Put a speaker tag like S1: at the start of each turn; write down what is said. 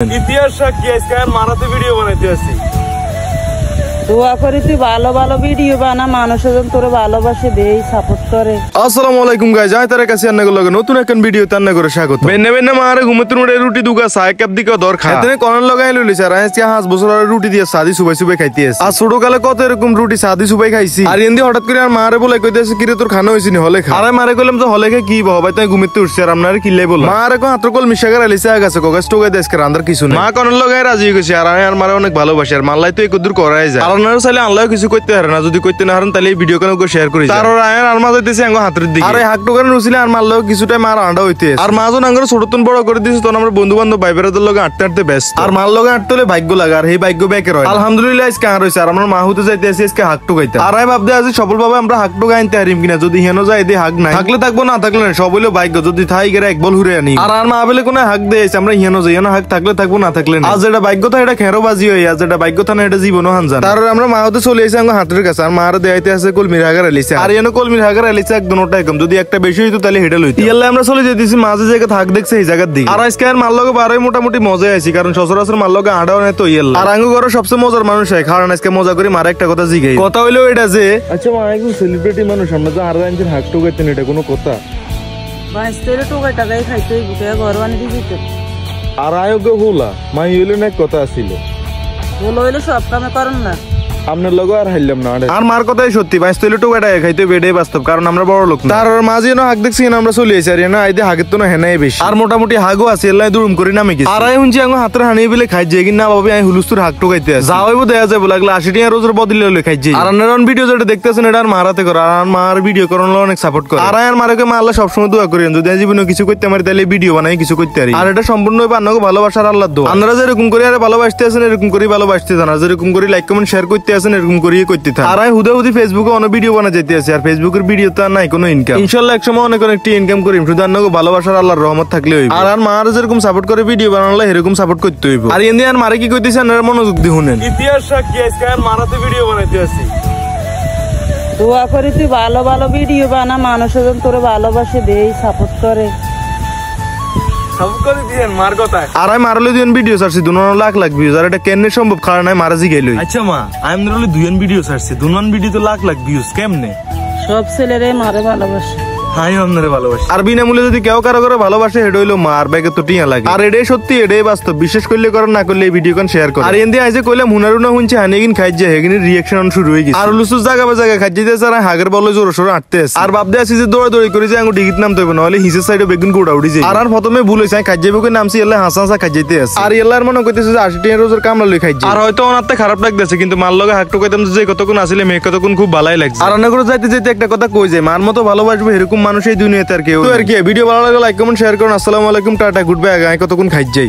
S1: ইতিহাস সাক্ষী আজকে মারাতে ভিডিও বানাইতে আসি।
S2: দোয়া করি তুই ভালো ভালো ভিডিও বানা, মানুষজন তোর ভালোবাসে দেই, সাপোর্ট করে।
S3: আসসালামু আলাইকুম গাইস, আমি তার কাছে আন্না গুলো নতুন একটা ভিডিও তান্না করে স্বাগত। বেনে বেনে মারে ঘুমতে মুড়ে রুটি দুগা সাই কাপ দিকে দর খা এতনে কোন লাগাই লইলি স্যার আজকে 5 বছর আর রুটি দিয়ে সাদি সুবাই সুবাই খাইতে আছে। আর ছোট কালে কত এরকম রুটি সাদি সুবাই খাইছি। আর এন্দি হঠাৎ করে আর মারে বলে কইতেছে কিরে তোর খানা হইছে নি হলে খা। আরে মারে কইলাম তো হলে খা কি ভাই তাই ঘুমতে উঠছে আর আপনারে কিলাই বল। মারে কো হাত কল মিশা করে আইছে আগাছে কোগাস টোগাই দেশকে রান্দার কিছু না। মা কোন লাগাই রাজি হইছে আর আমি আর মারে অনেক ভালোবাসি আর মাল্লাই তো একদূর করাই যায়। আর আপনারা চাইলে আল্লাহ কিছু করতে পারে না, যদি করতে না পারেন তাহলে এই ভিডিও কেন শেয়ার করি। আর আয়ার আর মা যাইতেছে আঙ্গ হাতের দিকে। আরে হাক টোকারে রুছিলে আর মারলেও কিছুটা মার আন্ডা হইতে আর মাজন আঙ্গর ছোটতন বড় করে দিয়েছে। তখন আমরা বন্ধু বান্ধব ভাই বেড়াদের লগে আটতে আটতে ব্যস্ত আর মার লগে আটতে হলে ভাগ্য লাগে আর এই ভাগ্য বেকের হয়। আলহামদুলিল্লাহ আজকে আর হইছে আর আমরা মা হতে যাইতে আছি আজকে হাক টোকাইতে। আর আমি ভাবতে আছি সফল ভাবে আমরা হাক টোকা আনতে হারিম কিনা, যদি হেন যায় এদি হাক নাই থাকলে থাকবো না থাকলে না, সব হইলো ভাগ্য। যদি থাই গেলে এক বল হুরে আনি আর মা বলে কোনো হাক দিয়েছে আমরা হেন যাই হেন হাক থাকলে থাকবো না থাকলে না। আর যেটা ভাগ্য থাকে এটা খেরো বাজি হই আর যেটা ভাগ্য থাকে এটা জীবনও হানজান। তার আমরা মা হতে চলে এসে আঙ্গ হাতের কাছে আর মার দেয়াইতে আছে কলমির হাগার আলিছে আর এনে কলমির হাগার আলিছে একদম ওটা একদম যদি একটা বেশি হইতো তাহলে হেডা লইতো। ইয়াল্লা আমরা চলে যেতেছি মাঝে জায়গা থাক দেখছে এই জায়গার দিকে। আর আজকে আর মার লগে বারোই মোটামুটি মজাই আছি, কারণ সচরাচর মার লগে আডাও নাই তো ইয়াল্লা। আর আঙ্গ ঘরে সবচেয়ে মজার মানুষ হয়, কারণ আজকে মজা করে মারা একটা কথা জিগাই। কথা হইলো এটা যে আচ্ছা মা একদম সেলিব্রিটি মানুষ, আমরা তো আর গাঞ্জের হাক টোকাইতেন, এটা কোনো কথা?
S2: বাইশ তেরে টোকা টাকাই খাইতে বুকে ঘর বানিয়ে দিতে।
S3: আর আয়োগ্য হুলা মাই হইলো না কথা ছিল
S2: বলো হইলো সব কামে করেন না
S3: আপনার লোক আর হাইলাম না। আর মার কথাই সত্যি, বাইশ তৈলে টোকাটা খাইতে বেড়ে বাস্তব, কারণ আমরা বড় লোক না। তার মাঝে হাক দেখছি আমরা চলে এসে আর না আইতে হাগের তো না হেনাই বেশি আর মোটামুটি হাগও আছে এলাই দুরুম করে নামে গেছি। আর শুনছি আমি হাতের হানিয়ে বেলে খাই যাই কিনা ভাবে আমি হুলুস্তুর হাক টোকাইতে আছে যাওয়াইবো দেয়া যাবো লাগলে 80 টাকা রোজের বদলে হলে খাই যাই। আর আপনার ভিডিও যেটা দেখতেছেন এটা আর মারাতে করে আর মার ভিডিও করানো অনেক সাপোর্ট করে। আর আর মারাকে মা আল্লাহ সবসময় দোয়া করেন যদি জীবনে কিছু করতে পারি তাহলে ভিডিও বানাই কিছু করতে পারি। আর এটা সম্পূর্ণ আপনাকে ভালোবাসার আল্লাহ দোয়া। আপনারা যেরকম করে আর ভালোবাসতে আছেন এরকম করে ভালোবাসতে চান, আর যেরকম করে লাইক কমেন্ট শেয়ার করতে আছেন এরকম করে আর হুদা হুদি ফেসবুকে অনেক ভিডিও বানা যেতে আছে আর ফেসবুকের ভিডিও তো নাই কোনো ইনকাম। ইনশাল্লাহ এক সময় অনেক অনেকটি ইনকাম করিম, শুধু আপনাকে ভালোবাসার আল্লাহর রহমত থাকলে হইব। আর আর মার যেরকম সাপোর্ট করে ভিডিও বানালে এরকম সাপোর্ট করতে হইব। আর এনে আর মারে কি কইতেছেন আর মনোযোগ দিয়ে শুনেন।
S1: ইতিহাস সাক্ষী আজকে মারাতে ভিডিও বানাইতে আসি।
S2: দোয়া করি তুই ভালো ভালো ভিডিও বানা, মানুষজন তোর ভালোবাসে দেই, সাপোর্ট করে।
S3: আর আমি মারলে দুজন ভিডিও ছাড়ছি 2 লাখ লাখ ভিউজ, আর এটা কেমনে সম্ভব? কারণ আমি মারা জিগাইলই।
S1: আচ্ছা মা আমি ধরলে 2 ভিডিও ছাড়ছি, 2 ভিডিও তো লাখ লাখ ভিউজ কেমনে?
S2: সব ছেলেরাই মারে ভালোবাসে।
S3: আর বিনামূল্যে যদি কেউ কারো করে ভালোবাসে এটা হইলো মা, আর ব্যাগে তো টিয়া লাগে। আর এটাই সত্যি, এটাই বাস্তব। বিশ্বাস করলে করেন, না করলে এই ভিডিও কোন শেয়ার করে। আর এন্দি আইছে কইলাম হুনারুনা হুনছে হানিগিন খাইছে হেগিনের রিঅ্যাকশন শুরু হয়ে গেছে। আর লুসুস জায়গা জায়গা খাইছে যে আর হাগের বলে জোর সোর আটতে আছে। আর ভাবতে আছি যে দৌড়া দৌড়ি করে যে আঙ্গু ডিগিট নামতে হবে, নাহলে হিসের সাইডে বেগুন গোড়া উড়ি যায়। আর প্রথমে ভুল হইছে খাইছে বুকে নামছি এলা হাসা হাসা খাইতে আছে। আর এলার মনে কইতেছে যে 80 টাকা রোজের কামলা লই খাইছে। আর হয়তো ওনাতে খারাপ লাগতেছে, কিন্তু মার লগে হাক টোকাইতাম যে কতক্ষণ আসলে মেয়ে কতক্ষণ খুব ভালোই লাগছে। আর রান্না করে যাইতে যাইতে একটা কথা কই যায়, মার মতো ভালোবাসবে এরকম মানুষ এই দুনিয়াতে আর কেউ। তো আর কি ভিডিও ভালো লাগলে লাইক কমেন্ট শেয়ার করুন। আসসালামু আলাইকুম, টাটা, গুড বাই। আগে কতক্ষণ খাই যাই।